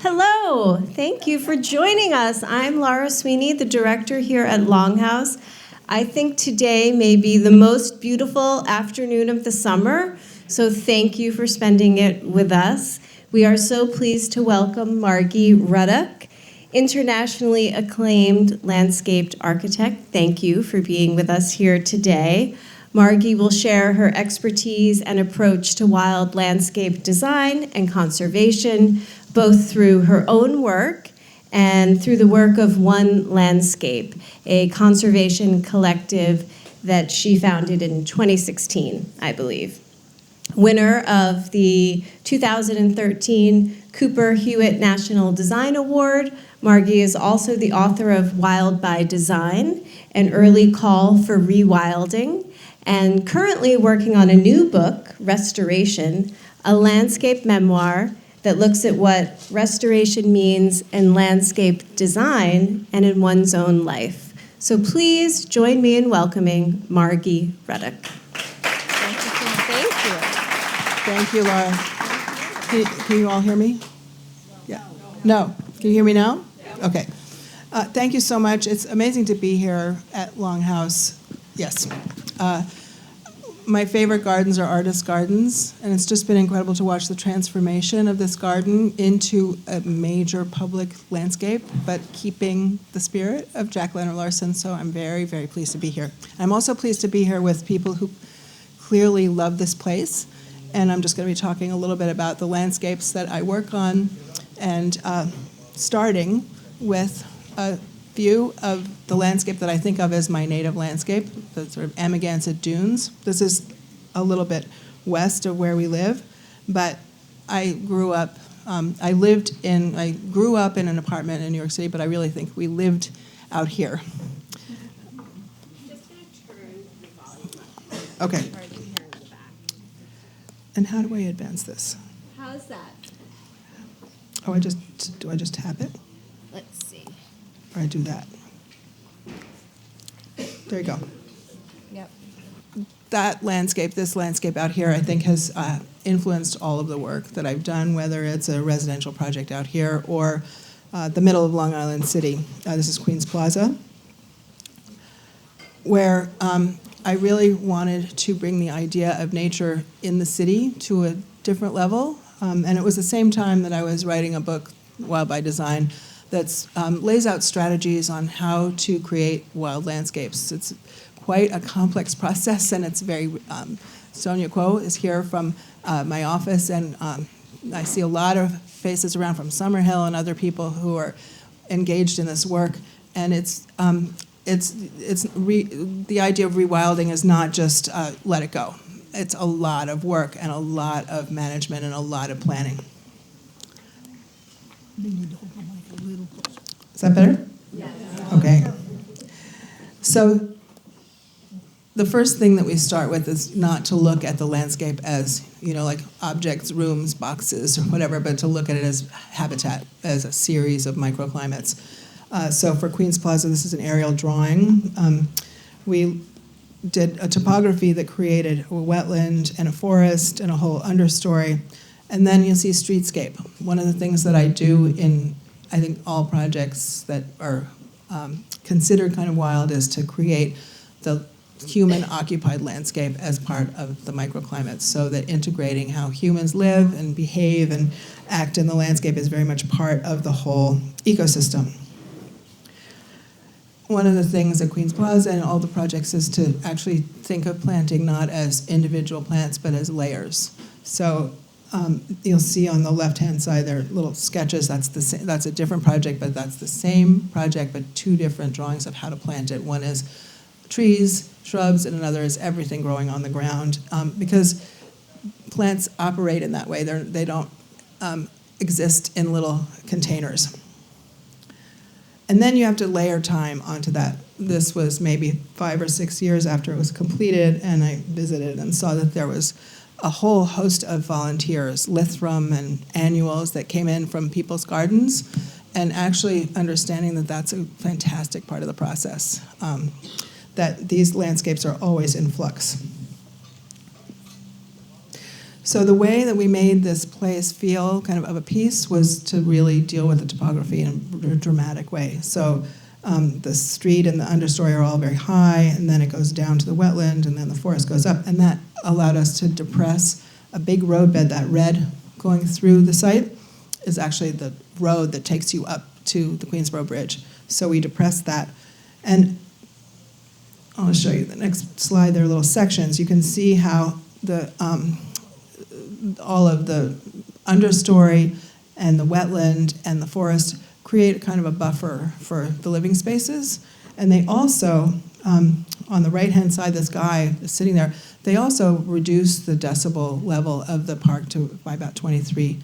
Hello, thank you for joining us. I'm Laura Sweeney, the director here at Longhouse. I think today may be the most beautiful afternoon of the summer, so thank you for spending it with us. We are so pleased to welcome Margie Ruddick, internationally acclaimed landscaped architect. Thank you for being with us here today. Margie will share her expertise and approach to wild landscape design and conservation, both through her own work and through the work of One Landscape, a conservation collective that she founded in 2016, I believe. Winner of the 2013 Cooper Hewitt National Design Award, Margie is also the author of Wild by Design, an early call for rewilding, and currently working on a new book, Restoration, a landscape memoir that looks at what restoration means in landscape design and in one's own life. So please join me in welcoming Margie Ruddick. Thank you, Laura. Can you all hear me? Yeah. No. Can you hear me now? Okay. Thank you so much. It's amazing to be here at Longhouse. Yes. My favorite gardens are artist gardens, and it's just been incredible to watch the transformation of this garden into a major public landscape, but keeping the spirit of Jack Leonard Larson, so I'm very, very pleased to be here. I'm also pleased to be here with people who clearly love this place, and I'm just going to be talking a little bit about the landscapes that I work on, and starting with a view of the landscape that I think of as my native landscape, the sort of Amagansett dunes. This is a little bit west of where we live, but I grew up in an apartment in New York City, but I really think we lived out here. Just going to turn the volume. Okay. And how do I advance this? How's that? Oh, do I just tap it? Let's see. Or I do that? There you go. Yep. This landscape out here, I think has influenced all of the work that I've done, whether it's a residential project out here or the middle of Long Island City. This is Queens Plaza, where I really wanted to bring the idea of nature in the city to a different level. And it was the same time that I was writing a book, Wild by Design, that lays out strategies on how to create wild landscapes. It's quite a complex process, and it's very, Sonia Kuo is here from my office, and I see a lot of faces around from Summerhill and other people who are engaged in this work, and the idea of rewilding is not just let it go. It's a lot of work and a lot of management and a lot of planning. Is that better? Yes. Okay. So the first thing that we start with is not to look at the landscape as, like objects, rooms, boxes, or whatever, but to look at it as habitat, as a series of microclimates. So for Queens Plaza, this is an aerial drawing. We did a topography that created a wetland and a forest and a whole understory. And then you'll see streetscape. One of the things that I do in, I think, all projects that are considered kind of wild is to create the human-occupied landscape as part of the microclimates, so that integrating how humans live and behave and act in the landscape is very much part of the whole ecosystem. One of the things at Queens Plaza and all the projects is to actually think of planting not as individual plants, but as layers. So you'll see on the left-hand side there are little sketches. That's a different project, but that's the same project, but two different drawings of how to plant it. One is trees, shrubs, and another is everything growing on the ground, because plants operate in that way. They don't exist in little containers. And then you have to layer time onto that. This was maybe 5 or 6 years after it was completed, and I visited and saw that there was a whole host of volunteers, Lithrum and annuals that came in from people's gardens, and actually understanding that that's a fantastic part of the process, that these landscapes are always in flux. So the way that we made this place feel kind of a piece was to really deal with the topography in a dramatic way. So the street and the understory are all very high, and then it goes down to the wetland, and then the forest goes up, and that allowed us to depress a big roadbed. That red going through the site is actually the road that takes you up to the Queensboro Bridge. So we depressed that. And I'll show you the next slide. There are little sections. You can see how the all of the understory and the wetland and the forest create kind of a buffer for the living spaces. And they also, on the right-hand side, this guy is sitting there, they also reduce the decibel level of the park by about 23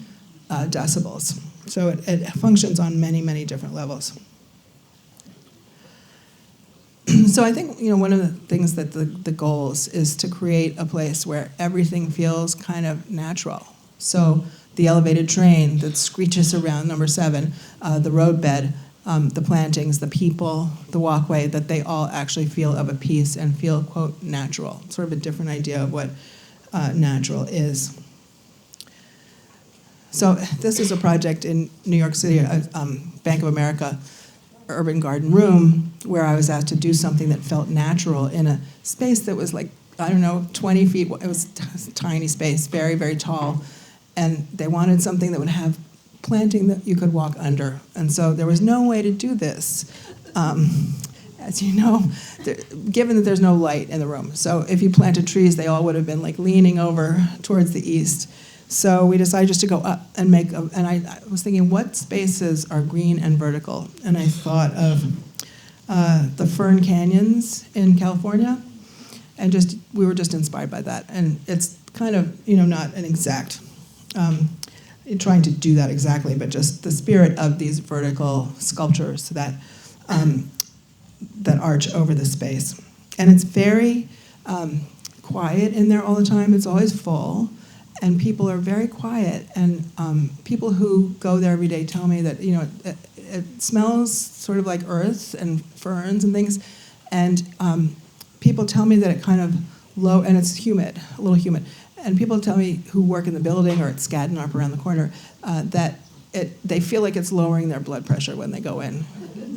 decibels. So it functions on many, many different levels. So I think one of the things that the goals is to create a place where everything feels kind of natural. So the elevated train that screeches around number 7, the roadbed, the plantings, the people, the walkway, that they all actually feel of a piece and feel, quote, natural. Sort of a different idea of what natural is. So this is a project in New York City, Bank of America urban garden room, where I was asked to do something that felt natural in a space that was 20 feet. It was a tiny space, very, very tall. And they wanted something that would have planting that you could walk under. And so there was no way to do this, as you know, given that there's no light in the room. So if you planted trees, they all would have been leaning over towards the east. So we decided just to go up and and I was thinking, what spaces are green and vertical? And I thought of the Fern Canyons in California, and we were just inspired by that. And it's kind of, not an exact, trying to do that exactly, but just the spirit of these vertical sculptures that arch over the space. And it's very quiet in there all the time. It's always full. And people are very quiet, and people who go there every day tell me that it smells sort of like earth and ferns and things, and people tell me that it kind of and it's humid, a little humid, and people tell me who work in the building or at Skadden up around the corner that they feel like it's lowering their blood pressure when they go in,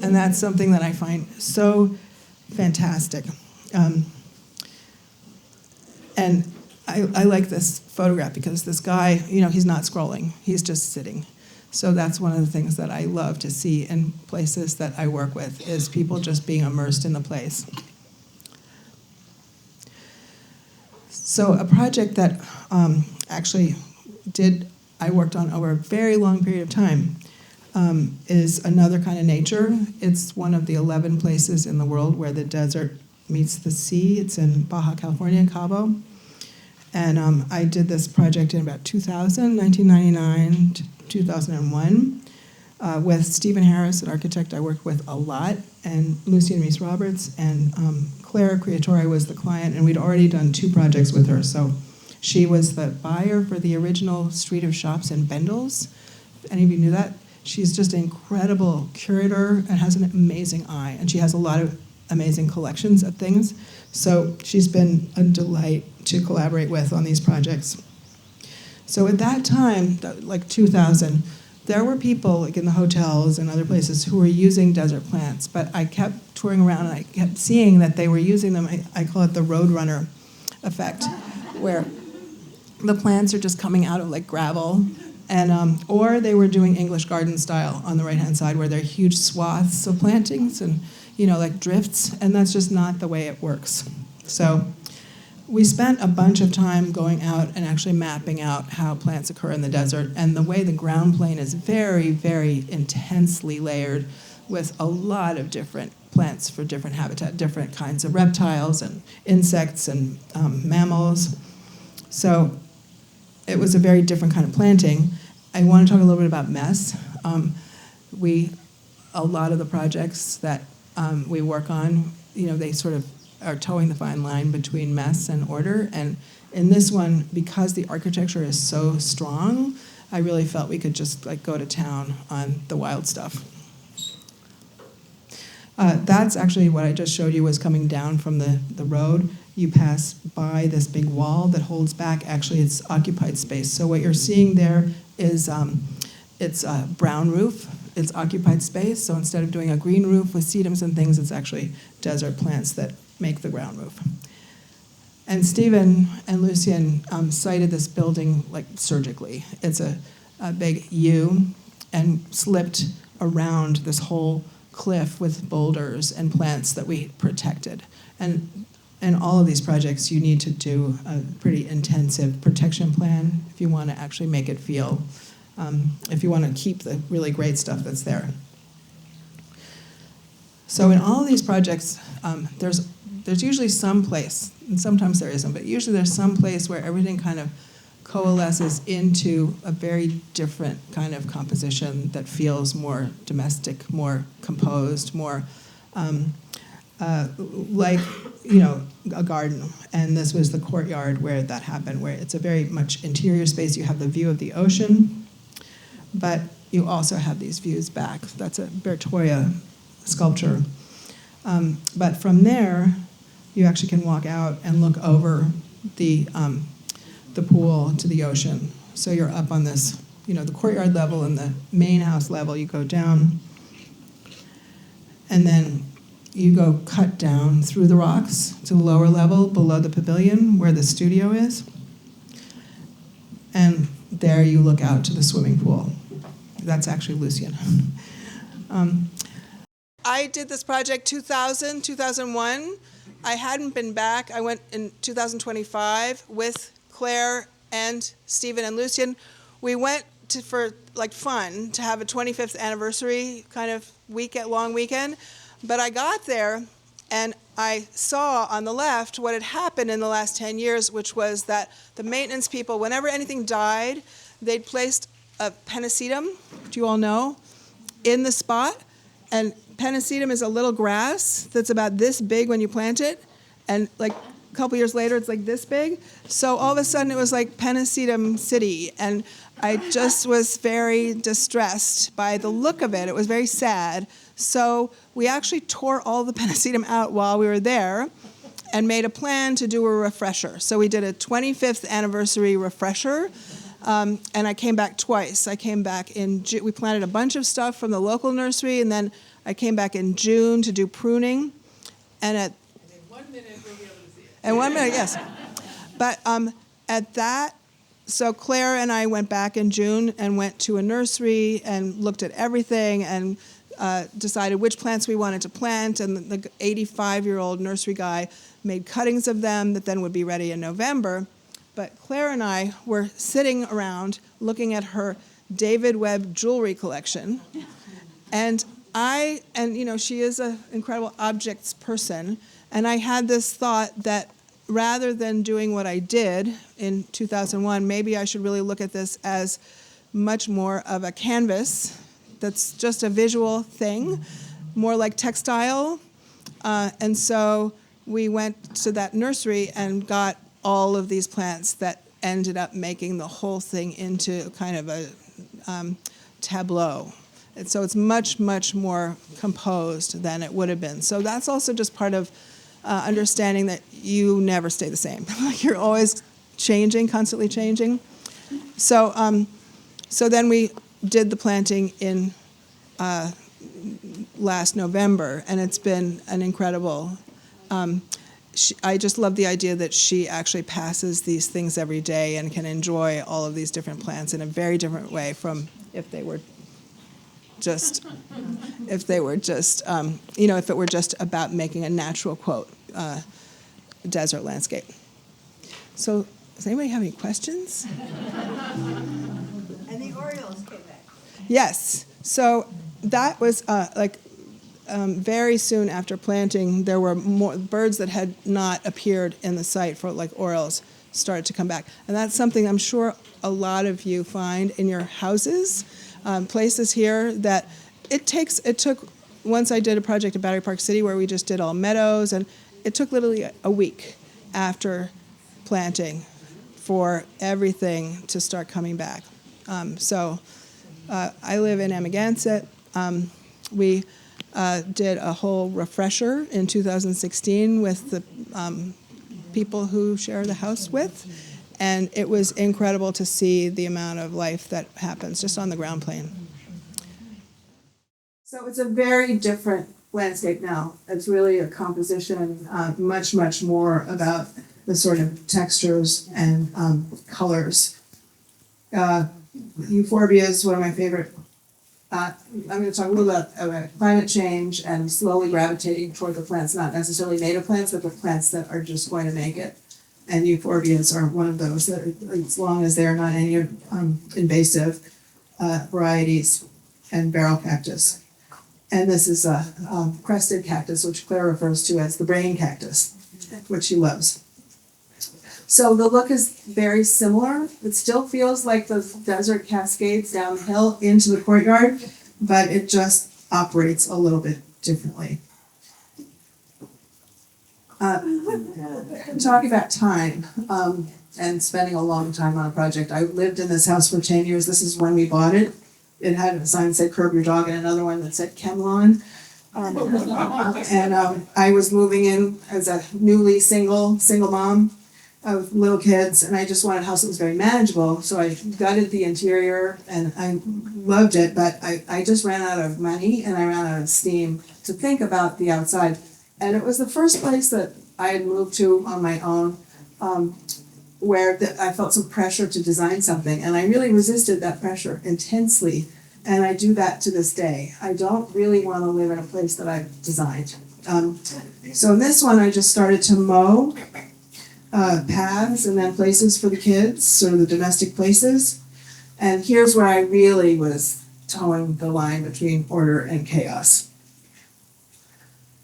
and that's something that I find so fantastic, and I like this photograph because this guy, he's not scrolling. He's just sitting. So that's one of the things that I love to see in places that I work with, is people just being immersed in the place. So a project that I worked on over a very long period of time is another kind of nature. It's one of the 11 places in the world where the desert meets the sea. It's in Baja California, in Cabo. And I did this project in about 1999 to 2001, with Stephen Harris, an architect I worked with a lot, and Lucy and Reese Roberts, and Claire Creatore was the client, and we'd already done 2 projects with her. So she was the buyer for the original Street of Shops in Bendels. If any of you knew that? She's just an incredible curator and has an amazing eye, and she has a lot of amazing collections of things. So she's been a delight to collaborate with on these projects. So at that time, 2000, there were people in the hotels and other places who were using desert plants, but I kept touring around and I kept seeing that they were using them. I call it the Roadrunner effect, where the plants are just coming out of gravel, and or they were doing English garden style on the right-hand side, where there are huge swaths of plantings and drifts, and that's just not the way it works. So we spent a bunch of time going out and actually mapping out how plants occur in the desert, and the way the ground plane is very, very intensely layered with a lot of different plants for different habitat, different kinds of reptiles and insects and mammals. So it was a very different kind of planting. I want to talk a little bit about mess. A lot of the projects that we work on, they sort of are towing the fine line between mess and order. And in this one, because the architecture is so strong, I really felt we could just go to town on the wild stuff. That's actually what I just showed you was coming down from the road. you pass by this big wall that holds back, actually it's occupied space. So what you're seeing there is it's a brown roof, it's occupied space, so instead of doing a green roof with sedums and things, it's actually desert plants that make the ground roof. And Stephen and Lucian sited this building like surgically. It's a big U and slipped around this whole cliff with boulders and plants that we protected. And in all of these projects, you need to do a pretty intensive protection plan if you want to actually make it feel, if you want to keep the really great stuff that's there. So in all of these projects, there's usually some place, and sometimes there isn't, but usually there's some place where everything kind of coalesces into a very different kind of composition that feels more domestic, more composed, more like, a garden. And this was the courtyard where that happened, where it's a very much interior space. You have the view of the ocean, but you also have these views back. That's a Bertoia sculpture. But from there, you actually can walk out and look over the pool to the ocean. So you're up on this, the courtyard level and the main house level. You go down, and then you go cut down through the rocks to the lower level below the pavilion where the studio is. And there you look out to the swimming pool. That's actually Lucian. I did this project 2000, 2001. I hadn't been back. I went in 2025 with Claire and Stephen and Lucian. We went for fun to have a 25th anniversary kind of long weekend. But I got there and I saw on the left what had happened in the last 10 years, which was that the maintenance people, whenever anything died, they'd placed a pennisetum, do you all know, in the spot. And pennisetum is a little grass that's about this big when you plant it, and a couple years later it's like this big. So all of a sudden it was like pennisetum city, and I just was very distressed by the look of it. It was very sad. So we actually tore all the pennisetum out while we were there and made a plan to do a refresher. So we did a 25th anniversary refresher, and I came back twice. I came back in June. We planted a bunch of stuff from the local nursery, and then I came back in June to do pruning. And in 1 minute, we'll be able to see it. In 1 minute, yes. But at that, so Claire and I went back in June and went to a nursery and looked at everything and decided which plants we wanted to plant. And the 85-year-old nursery guy made cuttings of them that then would be ready in November. But Claire and I were sitting around looking at her David Webb jewelry collection. And she is an incredible objects person. And I had this thought that rather than doing what I did in 2001, maybe I should really look at this as much more of a canvas that's just a visual thing, more like textile. And so we went to that nursery and got all of these plants that ended up making the whole thing into kind of a tableau. And so it's much, much more composed than it would have been. So that's also just part of understanding that you never stay the same. You're always changing, constantly changing. So then we did the planting in last November, and it's been an incredible. I just love the idea that she actually passes these things every day and can enjoy all of these different plants in a very different way from if it were just about making a natural desert landscape. So does anybody have any questions? And the Orioles came back. Yes. So that was very soon after planting, there were more birds that had not appeared in the site for Orioles started to come back. And that's something I'm sure a lot of you find in your houses, places here that it took, once I did a project at Battery Park City where we just did all meadows, and it took literally a week after planting for everything to start coming back. I live in Amagansett. We did a whole refresher in 2016 with the people who share the house with. And it was incredible to see the amount of life that happens just on the ground plane. So it's a very different landscape now. It's really a composition, much, much more about the sort of textures and colors. Euphorbia is one of my favorite. I'm going to talk a little about climate change and slowly gravitating toward the plants, not necessarily native plants, but the plants that are just going to make it. And euphorbias are one of those that, as long as they're not any invasive varieties, and barrel cactus. And this is a crested cactus, which Claire refers to as the brain cactus, which she loves. So the look is very similar. It still feels like the desert cascades downhill into the courtyard, but it just operates a little bit differently. Talking about time and spending a long time on a project. I lived in this house for 10 years. This is when we bought it. It had a sign that said curb your dog and another one that said Chemlon. I was moving in as a newly single mom of little kids, and I just wanted a house that was very manageable. So I gutted the interior, and I loved it, but I just ran out of money and I ran out of steam to think about the outside. And it was the first place that I had moved to on my own, where I felt some pressure to design something, and I really resisted that pressure intensely, and I do that to this day. I don't really want to live in a place that I've designed. So in this one, I just started to mow paths and then places for the kids, sort of the domestic places, and here's where I really was towing the line between order and chaos.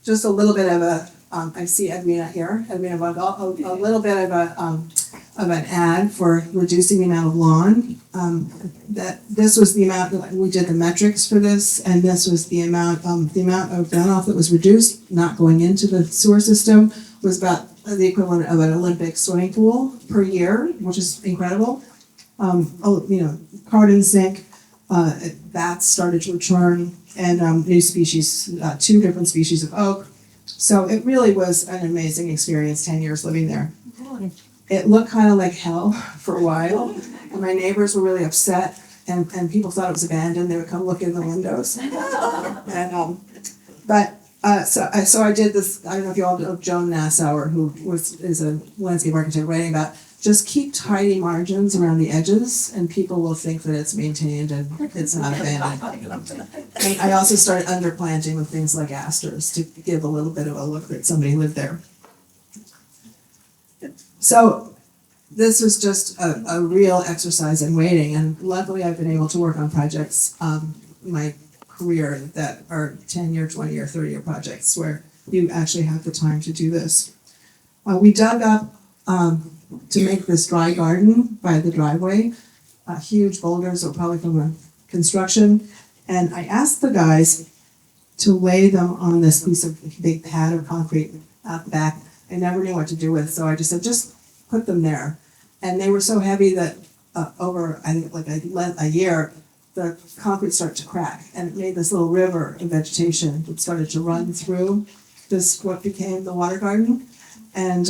Just a little bit of a I see Edwina here, Edwina Vogel, a little bit of an ad for reducing the amount of lawn. That this was the amount, we did the metrics for this, and this was the amount of runoff that was reduced, not going into the sewer system, was about the equivalent of an Olympic swimming pool per year, which is incredible. Carbon sink, bats started to return, and new species, 2 different species of oak. So it really was an amazing experience, 10 years living there. It looked kind of like hell for a while, and my neighbors were really upset, and people thought it was abandoned. They would come look in the windows. So I did this. I don't know if you all know Joan Nassauer, who is a landscape architect, writing about just keep tidy margins around the edges, and people will think that it's maintained and it's not abandoned. And I also started underplanting with things like asters to give a little bit of a look that somebody lived there. So this was just a real exercise in waiting, and luckily I've been able to work on projects my career that are 10-year, 20-year, 30-year projects where you actually have the time to do this. We dug up to make this dry garden by the driveway, huge boulders that were probably from the construction, and I asked the guys to lay them on this piece of big pad of concrete out the back. I never knew what to do with, so I just said, just put them there. And they were so heavy that over, I think, like a year, the concrete started to crack, and it made this little river of vegetation that started to run through this, what became the water garden. And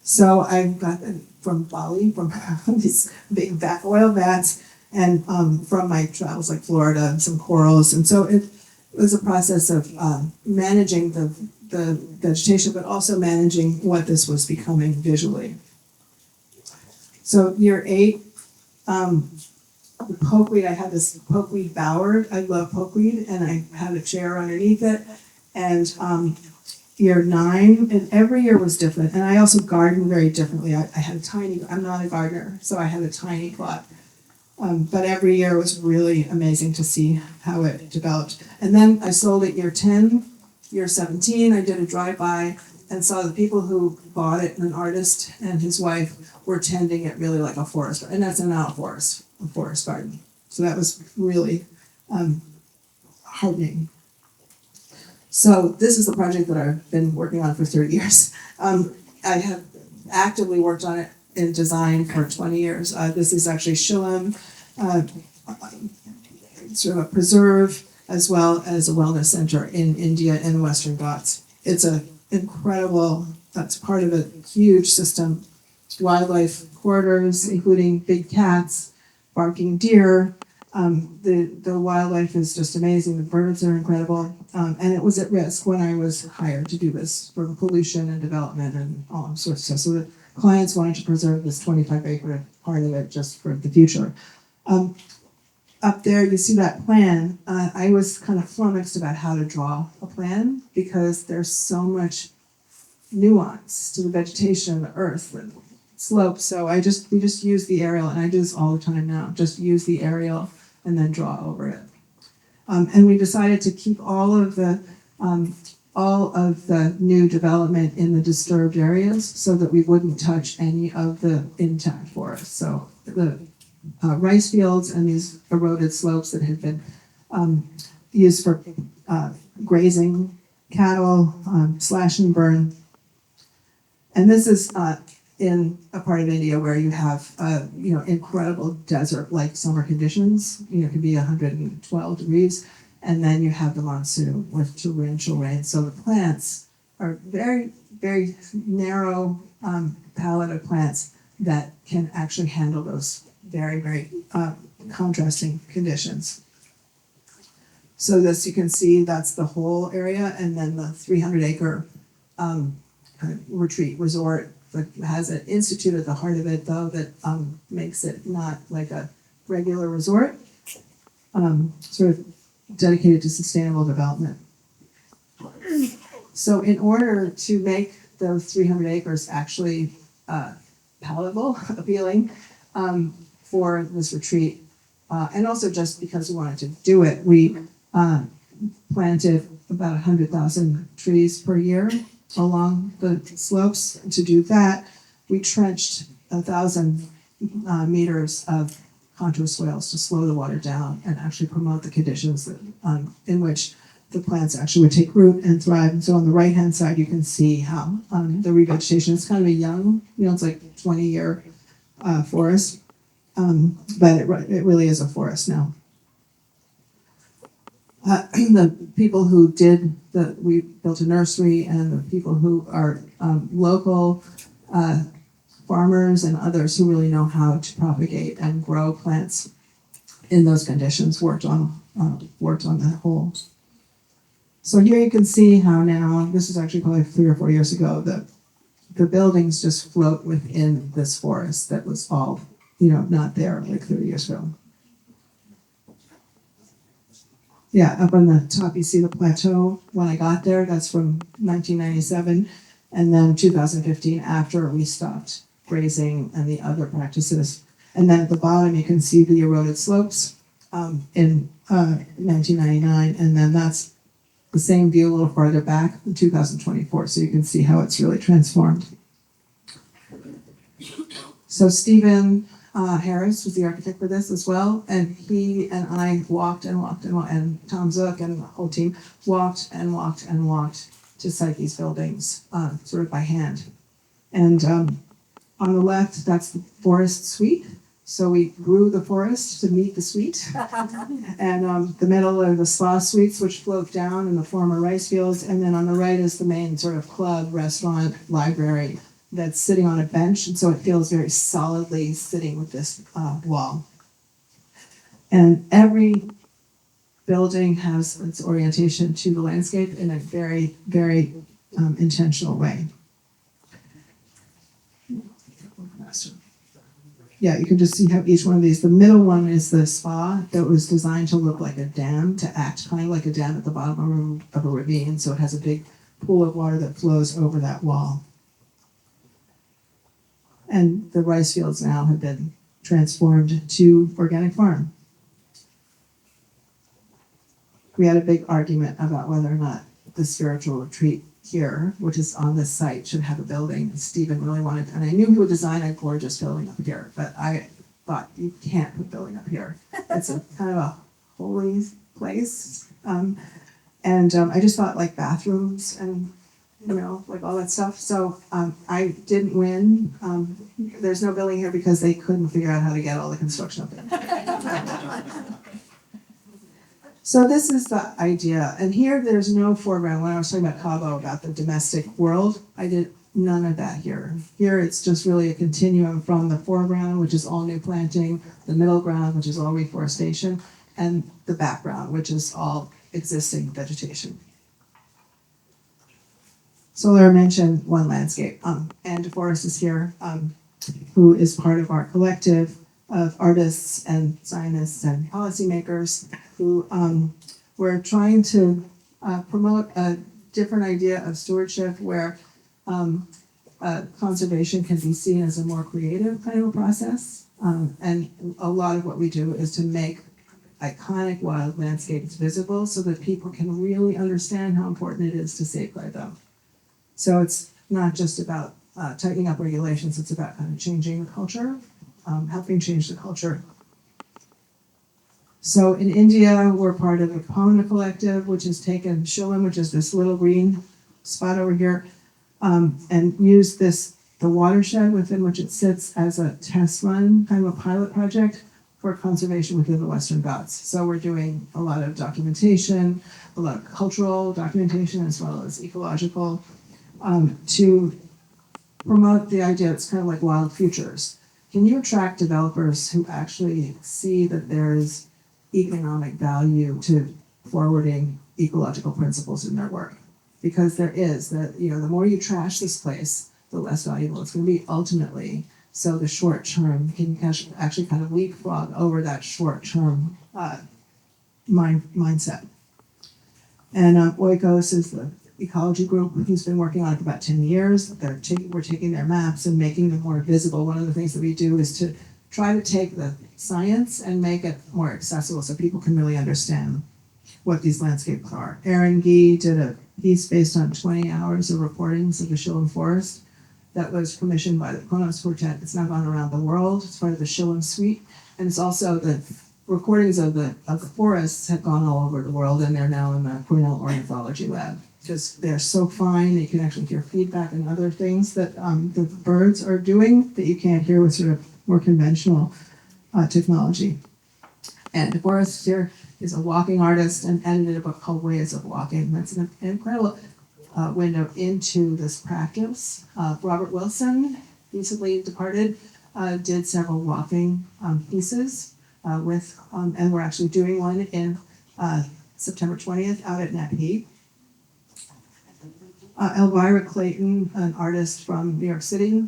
so I got them from Bali, from these big oil vats, and from my travels like Florida, some corals. And so it was a process of managing the vegetation, but also managing what this was becoming visually. So year 8, the pokeweed, I had this pokeweed bower. I love pokeweed, and I had a chair underneath it. And year 9, and every year was different. And I also gardened very differently. I had a tiny, I'm not a gardener, so I had a tiny plot. But every year was really amazing to see how it developed. And then I sold it year 10, year 17, I did a drive-by and saw the people who bought it, an artist and his wife, were tending it really like a forest. And that's not a forest garden. So that was really heartening. So this is the project that I've been working on for 30 years. I have actively worked on it in design for 20 years. This is actually Shillim, sort of a preserve, as well as a wellness center in India in the Western Ghats. It's an incredible that's part of a huge system. Wildlife corridors, including big cats, barking deer. The wildlife is just amazing. The birds are incredible. And it was at risk when I was hired to do this for pollution and development and all sorts of stuff. So the clients wanted to preserve this 25-acre part of it just for the future. Up there, you see that plan. I was kind of flummoxed about how to draw a plan because there's so much nuance to the vegetation, the earth, the slope. So we just use the aerial, and I do this all the time now. Just use the aerial and then draw over it. And we decided to keep all of the new development in the disturbed areas so that we wouldn't touch any of the intact forests. So the rice fields and these eroded slopes that had been used for grazing cattle, slash and burn. And this is in a part of India where you have incredible desert-like summer conditions. It could be 112 degrees, and then you have the monsoon with torrential rain. So the plants are very, very narrow palette of plants that can actually handle those very, very contrasting conditions. So this, you can see, that's the whole area, and then the 300-acre retreat resort that has an institute at the heart of it, though, that makes it not like a regular resort, sort of dedicated to sustainable development. So in order to make those 300 acres actually palatable, appealing for this retreat, and also just because we wanted to do it, we planted about 100,000 trees per year along the slopes. To do that, we trenched 1,000 meters of contour swales to slow the water down and actually promote the conditions that, in which the plants actually would take root and thrive. And so on the right-hand side, you can see how the revegetation is kind of a young, it's like 20-year forest, but it really is a forest now. The people who we built a nursery, and the people who are local farmers and others who really know how to propagate and grow plants in those conditions worked on that whole. So here you can see how now, this is actually probably 3 or 4 years ago, the buildings just float within this forest that was all, not there like 30 years ago. Yeah, up on the top you see the plateau. When I got there, that's from 1997, and then 2015 after we stopped grazing and the other practices. And then at the bottom you can see the eroded slopes in 1999, and then that's the same view a little farther back in 2024, so you can see how it's really transformed. So Stephen Harris was the architect for this as well, and he and I walked, and Tom Zook and the whole team walked to site these buildings, sort of by hand. And on the left, that's the forest suite. So we grew the forest to meet the suite. And the middle are the spa suites, which float down in the former rice fields. And then on the right is the main sort of club, restaurant, library that's sitting on a bench. And so it feels very solidly sitting with this wall. And every building has its orientation to the landscape in a very, very intentional way. Yeah, you can just see how each one of these, the middle one is the spa that was designed to look like a dam, to act kind of like a dam at the bottom of a ravine. So it has a big pool of water that flows over that wall. And the rice fields now have been transformed to organic farm. We had a big argument about whether or not the spiritual retreat here, which is on this site, should have a building. And Stephen really wanted, and I knew he would design a gorgeous building up here, but I thought you can't put building up here. It's a kind of a holy place. And I just thought like bathrooms and, like all that stuff. So I didn't win. There's no building here because they couldn't figure out how to get all the construction up there. So this is the idea, and here there's no foreground. When I was talking about Cabo, about the domestic world, I did none of that here. Here it's just really a continuum from the foreground, which is all new planting, the middle ground, which is all reforestation, and the background, which is all existing vegetation. So Laura mentioned One Landscape. Anne DeForest is here, who is part of our collective of artists and scientists and policymakers who we're trying to promote a different idea of stewardship where conservation can be seen as a more creative kind of a process. And a lot of what we do is to make iconic wild landscapes visible so that people can really understand how important it is to safeguard them. So it's not just about tightening up regulations, it's about kind of changing the culture, helping change the culture. So in India, we're part of the Peconic collective, which has taken Shillim, which is this little green spot over here, and used the watershed within which it sits as a test run, kind of a pilot project for conservation within the Western Ghats. So we're doing a lot of documentation, a lot of cultural documentation, as well as ecological, to promote the idea. It's kind of like wild futures. Can you attract developers who actually see that there is economic value to forwarding ecological principles in their work? Because there is, that the more you trash this place, the less valuable it's going to be ultimately. So the short term can actually kind of leapfrog over that short term mindset. And Oikos is the ecology group who's been working on it for about 10 years. We're taking their maps and making them more visible. One of the things that we do is to try to take the science and make it more accessible so people can really understand what these landscapes are. Aaron Gee did a piece based on 20 hours of recordings of the Shillim forest that was commissioned by the Peconic Quartet. It's now gone around the world. It's part of the Shillim suite. And it's also the recordings of the forests have gone all over the world, and they're now in the Cornell Ornithology Lab. Because they're so fine, you can actually hear feedback and other things that the birds are doing that you can't hear with sort of more conventional technology. And DeForest here is a walking artist and edited a book called Ways of Walking. That's an incredible window into this practice. Robert Wilson, recently departed, did several walking pieces and we're actually doing one in September 20th out at Nappy. Elvira Clayton, an artist from New York City,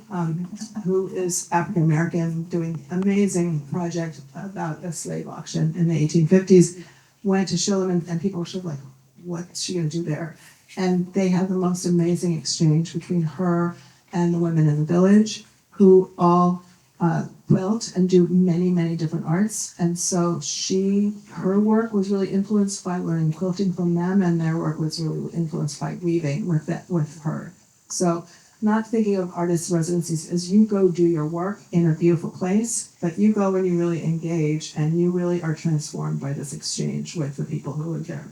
who is African American, doing amazing project about a slave auction in the 1850s, went to Shillim and people were sort of like, what's she gonna do there? And they had the most amazing exchange between her and the women in the village, who all quilt and do many, many different arts. And so her work was really influenced by learning quilting from them, and their work was really influenced by weaving with her. So not thinking of artist residencies as you go do your work in a beautiful place, but you go and you really engage and you really are transformed by this exchange with the people who live there.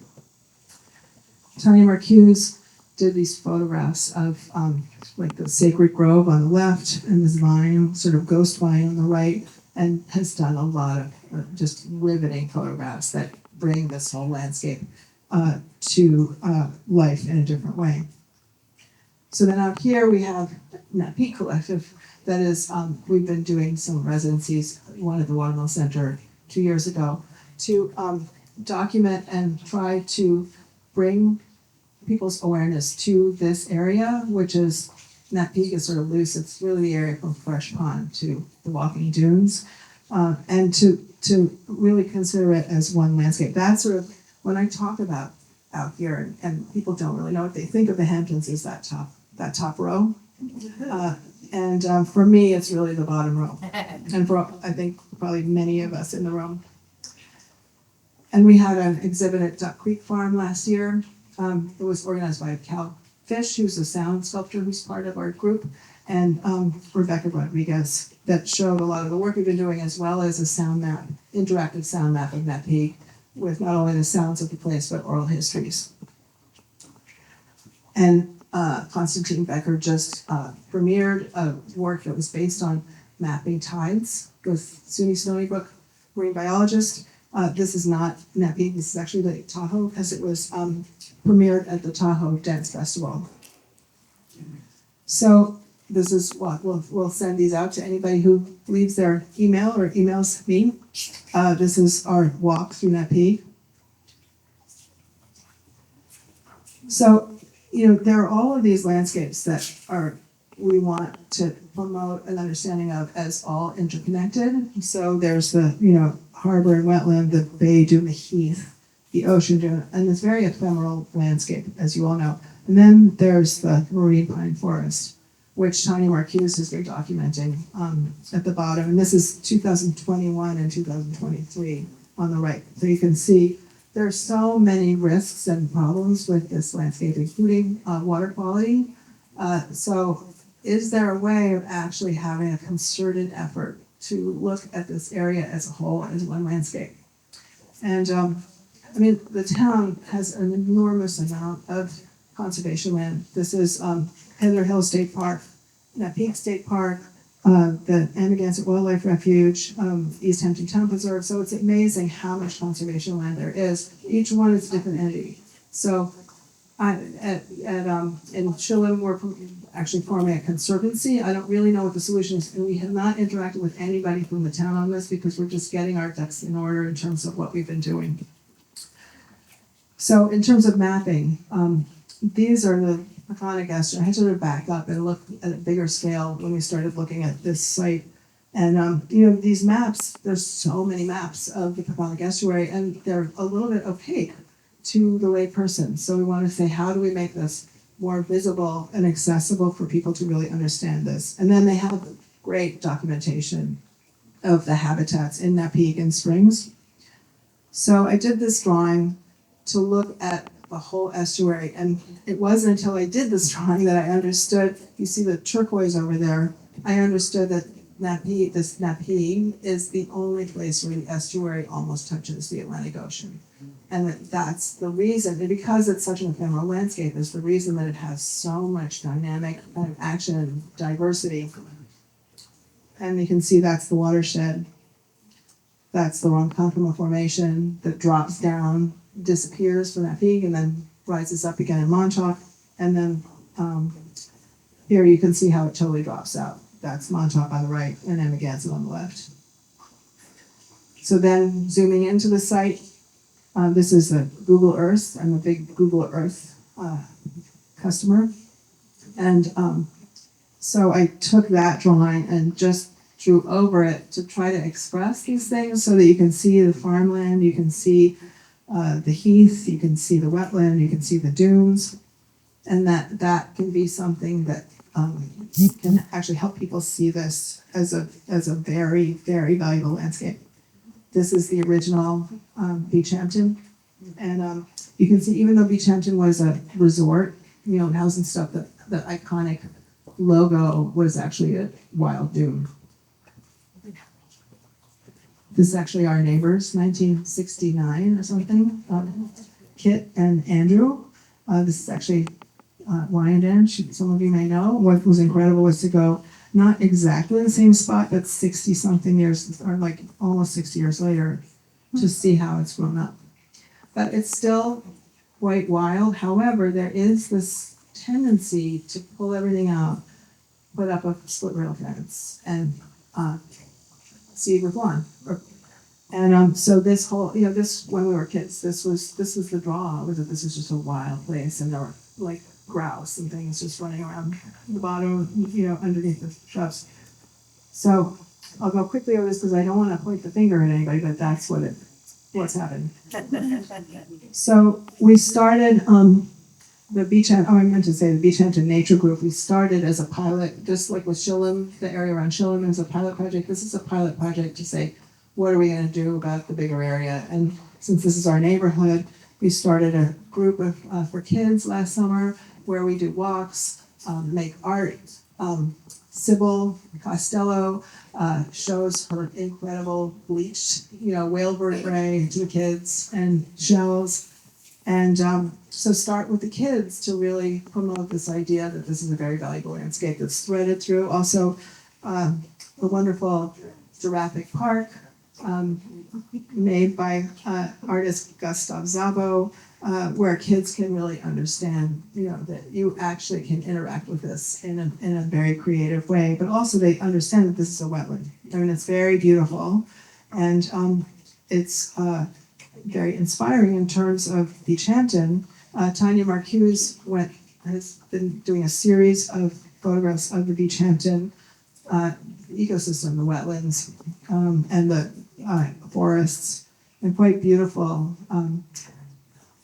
Tanya Marcuse did these photographs of like the sacred grove on the left and this vine, sort of ghost vine on the right, and has done a lot of just riveting photographs that bring this whole landscape to life in a different way. So then out here we have Nappy Collective. That is, we've been doing some residencies, one at the Watermill Center 2 years ago, to document and try to bring people's awareness to this area, which is, that peak is sort of loose. It's really the area from Fresh Pond to the Walking Dunes, and to really consider it as one landscape. That's sort of, when I talk about out here, and people don't really know what they think of the Hamptons is that top row. And for me, it's really the bottom row. And for, I think, probably many of us in the room. And we had an exhibit at Duck Creek Farm last year. It was organized by Cal Fish, who's a sound sculptor who's part of our group, and Rebecca Rodriguez, that showed a lot of the work we've been doing, as well as a sound map, interactive sound map of that peak, with not only the sounds of the place, but oral histories. And Constantine Becker just premiered a work that was based on mapping tides with SUNY Stony Brook, marine biologist. This is not Nappy, this is actually Lake Tahoe, because it was premiered at the Tahoe Dance Festival. So this is what we'll send these out to anybody who leaves their email or emails me. This is our walk through Napi. So, there are all of these landscapes that we want to promote an understanding of as all interconnected. So there's the, harbor and wetland, the bay dune, the heath, the ocean dune, and this very ephemeral landscape, as you all know. And then there's the marine pine forest, which Tony Marcuse has been documenting at the bottom. And this is 2021 and 2023 on the right. So you can see there are so many risks and problems with this landscape, including water quality. So is there a way of actually having a concerted effort to look at this area as a whole, as one landscape? And the town has an enormous amount of conservation land. This is Heather Hill State Park, Napeak State Park, the Amagansett Wildlife Refuge, East Hampton Town Preserve. So it's amazing how much conservation land there is. Each one is a different entity. So in Shillim, we're actually forming a conservancy. I don't really know what the solution is, and we have not interacted with anybody from the town on this because we're just getting our ducks in order in terms of what we've been doing. So in terms of mapping, these are the Peconic estuary. I had to back up and look at a bigger scale when we started looking at this site. And these maps, there's so many maps of the Peconic estuary, and they're a little bit opaque to the lay person. So we want to say, how do we make this more visible and accessible for people to really understand this? And then they have great documentation of the habitats in Napeak and Springs. So I did this drawing to look at the whole estuary, and it wasn't until I did this drawing that I understood. You see the turquoise over there. I understood that Napi is the only place where the estuary almost touches the Atlantic Ocean, and that's the reason. And because it's such an ephemeral landscape, is the reason that it has so much dynamic kind of action and diversity. And you can see that's the watershed. That's the Ronkonkoma Formation that drops down, disappears from that peak, and then rises up again in Montauk. And then here you can see how it totally drops out. That's Montauk on the right and Amagansett on the left. So then zooming into the site, this is a Google Earth. I'm a big Google Earth customer. And so I took that drawing and just drew over it to try to express these things so that you can see the farmland, you can see the heath, you can see the wetland, you can see the dunes, and that can be something that can actually help people see this as a very, very valuable landscape. This is the original Beach Hampton, and you can see even though Beach Hampton was a resort, housing stuff, the iconic logo was actually a wild dune. This is actually our neighbors, 1969 or something, Kit and Andrew. This is actually Wyandan, some of you may know. What was incredible was to go, not exactly the same spot, but 60-something years, or like almost 60 years later, to see how it's grown up. But it's still quite wild. However, there is this tendency to pull everything out, put up a split rail fence, and seed with lawn. And so this whole, this, when we were kids, this was the draw, was that this was just a wild place, and there were like grouse and things just running around the bottom, underneath the shrubs. So I'll go quickly over this because I don't want to point the finger at anybody, but that's what's happened. So we started the Beach Hampton, I meant to say the Beach Hampton Nature Group. We started as a pilot, just like with Shillim, the area around Shillim is a pilot project. This is a pilot project to say, what are we going to do about the bigger area? And since this is our neighborhood, we started a group for kids last summer where we do walks, make art. Sybil Costello shows her incredible bleached, whale vertebrae to the kids and shells. And so start with the kids to really promote this idea that this is a very valuable landscape that's threaded through. Also, the wonderful Giraffic Park, made by artist Gustav Szabo, where kids can really understand, that you actually can interact with this in a very creative way, but also they understand that this is a wetland. I mean, it's very beautiful, and it's very inspiring in terms of Beach Hampton. Tanya Marcuse has been doing a series of photographs of the Beach Hampton ecosystem, the wetlands, and the forests, and quite beautiful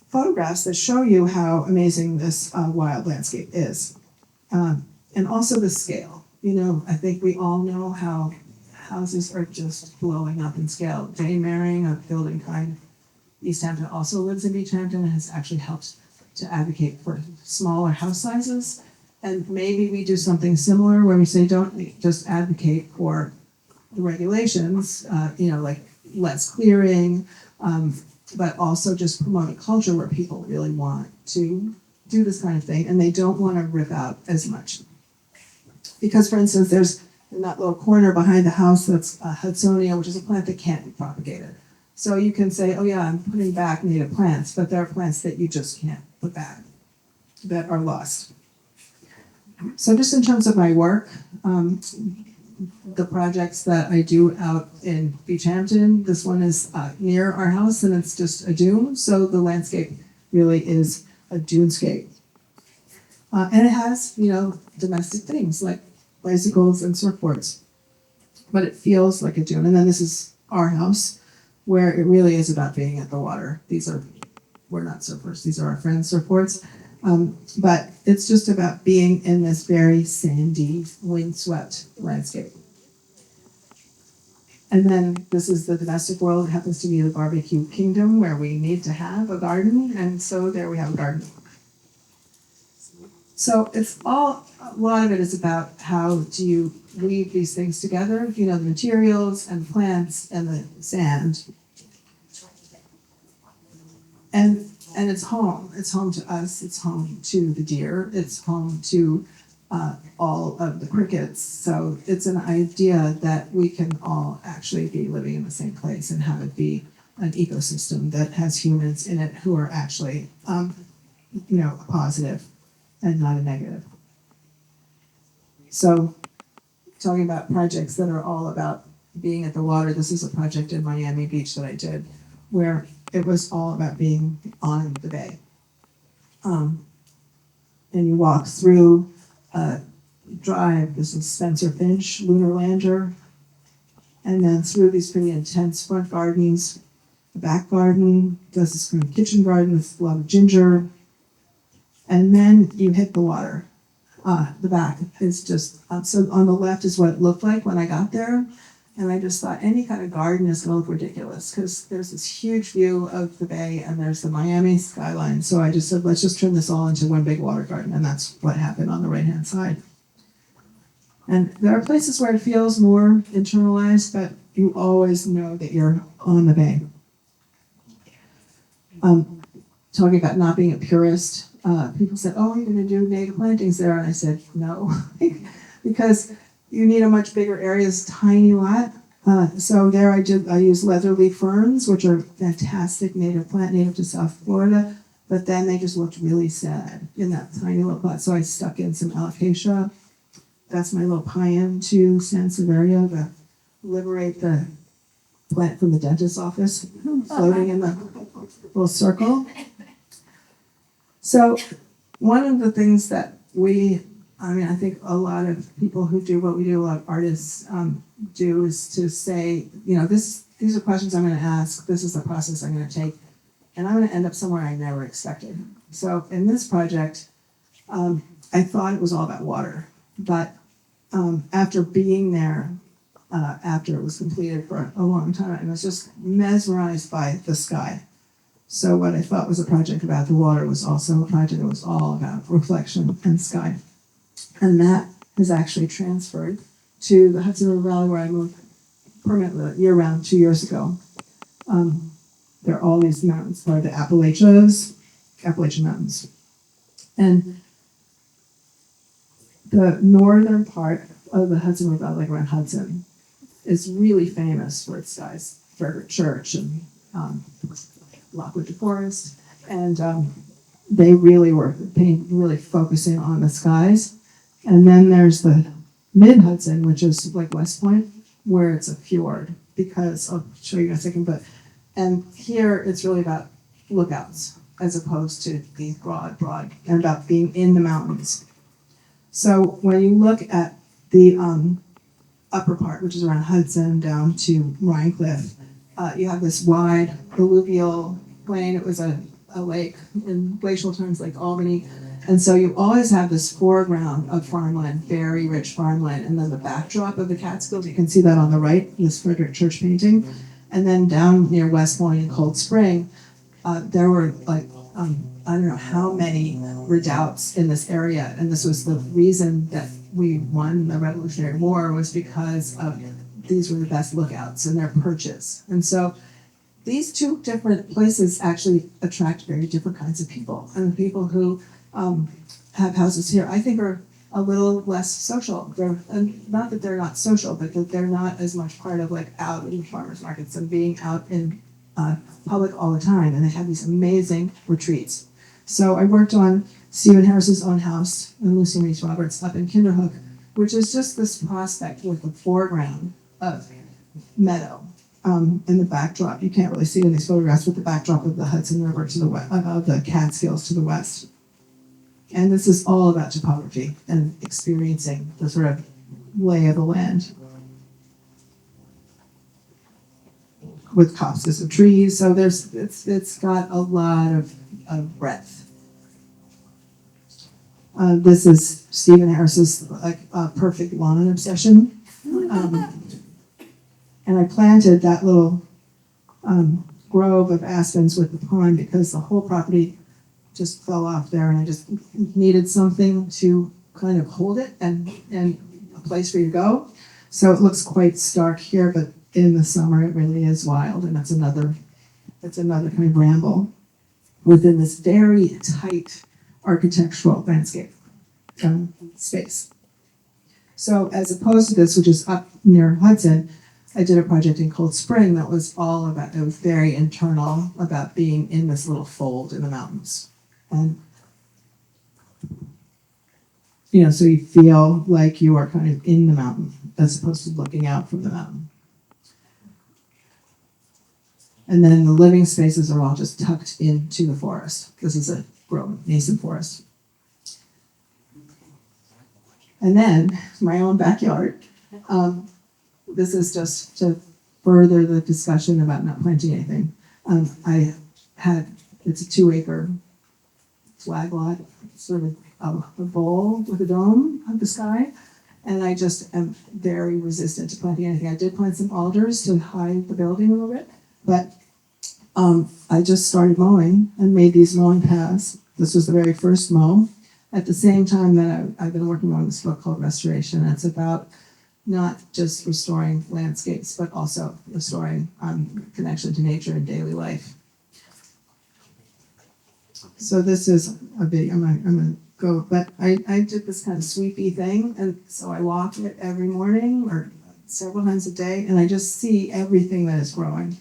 photographs that show you how amazing this wild landscape is. And also the scale. I think we all know how houses are just blowing up in scale. Jane Maring of Building Kind East Hampton also lives in Beach Hampton and has actually helped to advocate for smaller house sizes. And maybe we do something similar where we say don't just advocate for the regulations, like less clearing, but also just promote a culture where people really want to do this kind of thing and they don't want to rip out as much. Because, for instance, there's in that little corner behind the house that's Hudsonia, which is a plant that can't be propagated. So you can say, oh yeah, I'm putting back native plants, but there are plants that you just can't put back that are lost. So just in terms of my work, the projects that I do out in Beach Hampton, this one is near our house and it's just a dune, so the landscape really is a dunescape. And it has, domestic things like bicycles and surfboards, but it feels like a dune. And then this is our house, where it really is about being at the water. We're not surfers, these are our friends' surfboards. But it's just about being in this very sandy, windswept landscape. And then this is the domestic world. It happens to be the barbecue kingdom where we need to have a garden. And so there we have a garden. So a lot of it is about how do you weave these things together, the materials and plants and the sand. And it's home. It's home to us. It's home to the deer. It's home to all of the crickets. So it's an idea that we can all actually be living in the same place and have it be an ecosystem that has humans in it who are actually, a positive and not a negative. So talking about projects that are all about being at the water, this is a project in Miami Beach that I did where it was all about being on the bay. And you walk through a drive, this is Spencer Finch, Lunar Lander, and then through these pretty intense front gardens, the back garden, does this kind of kitchen garden with a lot of ginger, and then you hit the water. The back is just, so on the left is what it looked like when I got there. And I just thought any kind of garden is going to look ridiculous because there's this huge view of the bay and there's the Miami skyline. So I just said, let's just turn this all into one big water garden. And that's what happened on the right-hand side. And there are places where it feels more internalized, but you always know that you're on the bay. Talking about not being a purist, people said, oh, you're going to do native plantings there. And I said, no, because you need a much bigger area, this tiny lot. So there I used leatherleaf ferns, which are fantastic native plant, native to South Florida, but then they just looked really sad in that tiny little plot. So I stuck in some alocasia. That's my little pie-in to Sansevieria to liberate the plant from the dentist's office, floating in the little circle. So one of the things that I think a lot of people who do what we do, a lot of artists do, is to say, these are questions I'm going to ask, this is the process I'm going to take, and I'm going to end up somewhere I never expected. So in this project, I thought it was all about water, but after being there, after it was completed for a long time, I was just mesmerized by the sky. So what I thought was a project about the water was also a project that was all about reflection and sky. And that has actually transferred to the Hudson River Valley, where I moved permanently year-round 2 years ago. There are all these mountains, are the Appalachian Mountains. And the northern part of the Hudson River Valley, like around Hudson, is really famous for its skies, Fairford Church and Lockwood Forest. And they really were really focusing on the skies. And then there's the mid-Hudson, which is like West Point, where it's a fjord, because I'll show you in a second, and here it's really about lookouts as opposed to being broad, and about being in the mountains. So when you look at the upper part, which is around Hudson down to Rhine Cliff, you have this wide alluvial plain. It was a lake in glacial times, like Albany. And so you always have this foreground of farmland, very rich farmland, and then the backdrop of the Catskills. You can see that on the right, this Frederick Church painting. And then down near West Point and Cold Spring, there were like, I don't know how many redoubts in this area. And this was the reason that we won the Revolutionary War, was because of these were the best lookouts, and they're perches. And so these two different places actually attract very different kinds of people. And the people who have houses here, I think, are a little less social. And not that they're not social, but that they're not as much part of like out in farmers markets and being out in public all the time. And they have these amazing retreats. So I worked on Stephen Harris's own house and Lucy Reese Roberts up in Kinderhook, which is just this prospect with the foreground of meadow. In the backdrop, you can't really see it in these photographs, but the backdrop of the Hudson River to the west, of the Catskills to the west. And this is all about topography and experiencing the sort of lay of the land with copses of trees. So it's got a lot of breadth. This is Stephen Harris's perfect lawn obsession. And I planted that little grove of aspens with the pond because the whole property just fell off there, and I just needed something to kind of hold it and a place for you to go. So it looks quite stark here, but in the summer it really is wild, and that's another kind of ramble within this very tight architectural landscape space. So as opposed to this, which is up near Hudson, I did a project in Cold Spring that was all about, it was very internal, about being in this little fold in the mountains. And, you know, so you feel like you are kind of in the mountain as opposed to looking out from the mountain. And then the living spaces are all just tucked into the forest. This is a growing, nascent forest. And then my own backyard. This is just to further the discussion about not planting anything. It's a 2-acre flag lot, sort of a bowl with a dome of the sky. And I just am very resistant to planting anything. I did plant some alders to hide the building a little bit, but I just started mowing and made these mowing paths. This was the very first mow. At the same time that I've been working on this book called Restoration. It's about not just restoring landscapes, but also restoring connection to nature and daily life. So this is a big, I'm gonna go, but I did this kind of sweepy thing, and so I walk it every morning or several times a day, and I just see everything that is growing.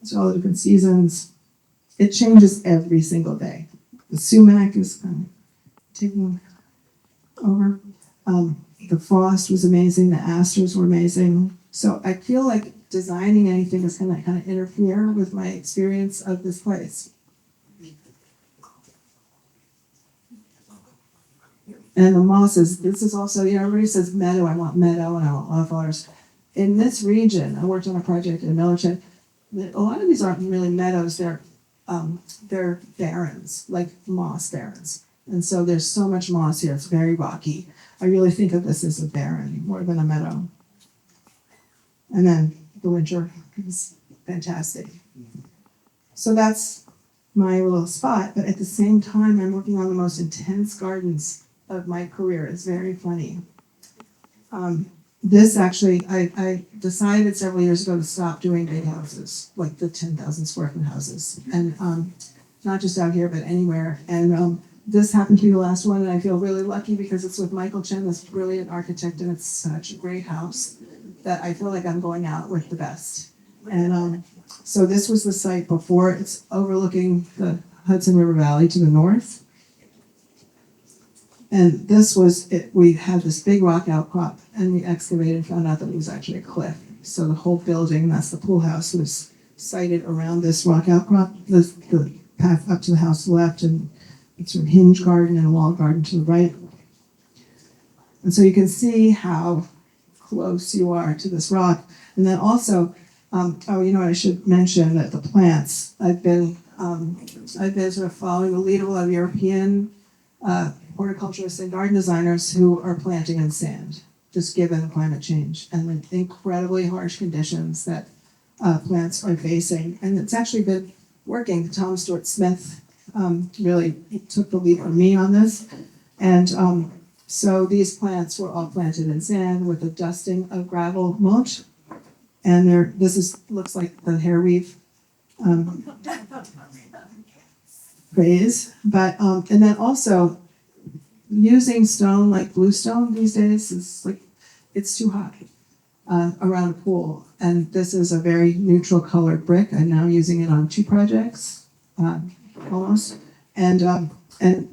So all the different seasons, it changes every single day. The sumac is kind of taking over. The frost was amazing. The asters were amazing. So I feel like designing anything is going to kind of interfere with my experience of this place. And the mosses, this is also, you know, everybody says meadow, I want meadow, and I want wildflowers. In this region, I worked on a project in Watershed. A lot of these aren't really meadows, they're barrens, like moss barrens. And so there's so much moss here, it's very rocky. I really think of this as a barren more than a meadow. And then the winter is fantastic. So that's my little spot, but at the same time, I'm working on the most intense gardens of my career. It's very funny. This actually, I decided several years ago to stop doing big houses, like the 10,000 square foot houses. And not just out here, but anywhere. And this happened to be the last one, and I feel really lucky because it's with Michael Chen, this brilliant architect, and it's such a great house. that I feel like I'm going out with the best. And so this was the site before. It's overlooking the Hudson River Valley to the north. And this was it. We had this big rock outcrop, and we excavated and found out that it was actually a cliff. So the whole building, that's the pool house, was sited around this rock outcrop. The path up to the house to the left, and it's a hinge garden and a wall garden to the right. And so you can see how close you are to this rock. And then also, I should mention that the plants, I've been sort of following the lead of a lot of European horticulturists and garden designers who are planting in sand, just given climate change and the incredibly harsh conditions that plants are facing. And it's actually been working. Tom Stewart Smith really took the lead from me on this. And so these plants were all planted in sand with a dusting of gravel mulch. And looks like the hair weave phrase. But, and then also, using stone like bluestone these days is like, it's too hot around a pool. And this is a very neutral colored brick. I'm now using it on 2 projects, almost. And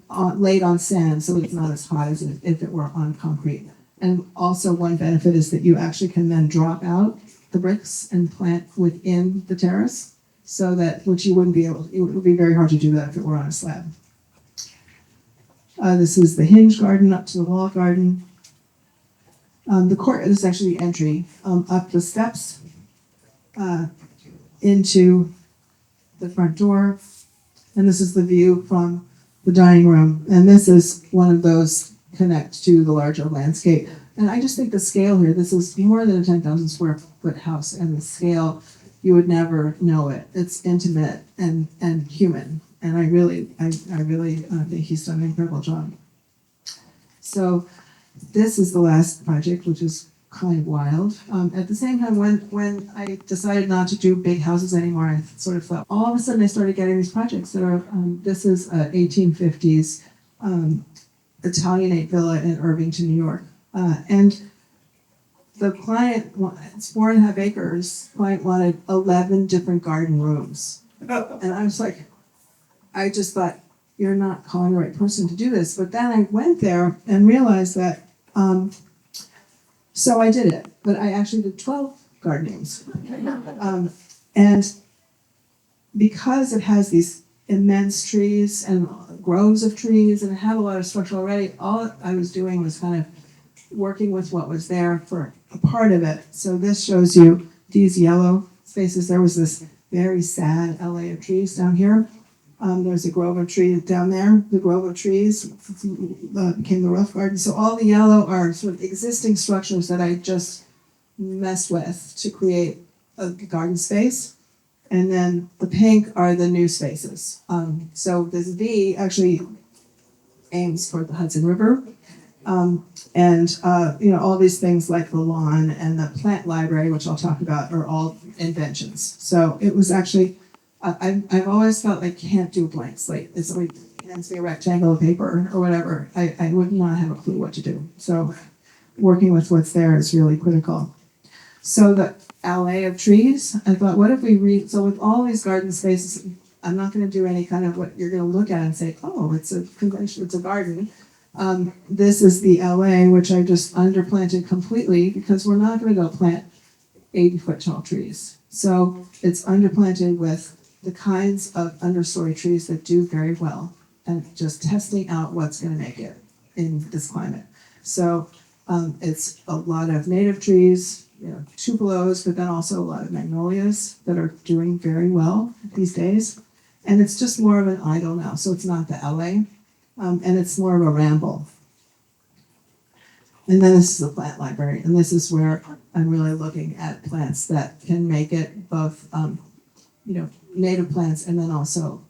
laid on sand, so it's not as hot as if it were on concrete. And also one benefit is that you actually can then drop out the bricks and plant within the terrace, so that, which you wouldn't be able, it would be very hard to do that if it were on a slab. This is the hinge garden up to the wall garden. The court is actually the entry up the steps into the front door. And this is the view from the dining room. And this is one of those connect to the larger landscape. And I just think the scale here, this is more than a 10,000 square foot house, and the scale, you would never know it. It's intimate and human. And I really think he's done an incredible job. So this is the last project, which is kind of wild. At the same time, when I decided not to do big houses anymore, I sort of thought, all of a sudden I started getting these projects that are, this is a 1850s Italianate villa in Irvington, New York. And the client, it's 4.5 acres, client wanted 11 different garden rooms. And I was like, I just thought, you're not calling the right person to do this. But then I went there and realized that, so I did it, but I actually did 12 gardenings. And because it has these immense trees and groves of trees, and it had a lot of structure already, all I was doing was kind of working with what was there for a part of it. So this shows you these yellow spaces. There was this very sad LA of trees down here. There's a grove of trees down there. The grove of trees became the roof garden. So all the yellow are sort of existing structures that I just messed with to create a garden space. And then the pink are the new spaces. So this V actually aims for the Hudson River. And all these things like the lawn and the plant library, which I'll talk about, are all inventions. So it was actually, I've always felt like you can't do a blank slate. If somebody hands me a rectangle of paper or whatever, I would not have a clue what to do. So working with what's there is really critical. So the alley of trees, I thought, what if we so with all these garden spaces, I'm not going to do any kind of what you're going to look at and say, oh, it's a convention, it's a garden. This is the LA, which I just underplanted completely because we're not going to go plant 80-foot tall trees. So it's underplanted with the kinds of understory trees that do very well, and just testing out what's going to make it in this climate. So it's a lot of native trees, tupelos, but then also a lot of magnolias that are doing very well these days. And it's just more of an idyll now, so it's not the LA. And it's more of a ramble. And then this is the plant library, and this is where I'm really looking at plants that can make it both, native plants and then also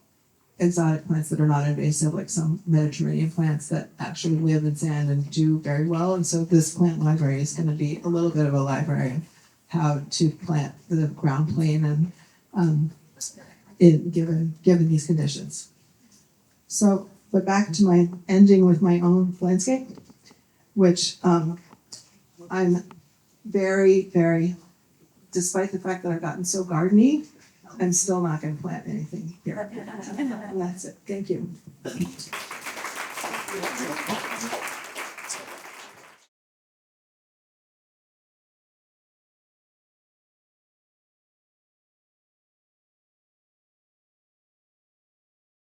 exotic plants that are not invasive, like some Mediterranean plants that actually live in sand and do very well. And so this plant library is going to be a little bit of a library of how to plant the ground plane and given these conditions. So. But back to my ending with my own landscape, which I'm very, very, despite the fact that I've gotten so gardeny, I'm still not going to plant anything here. And that's it. Thank you.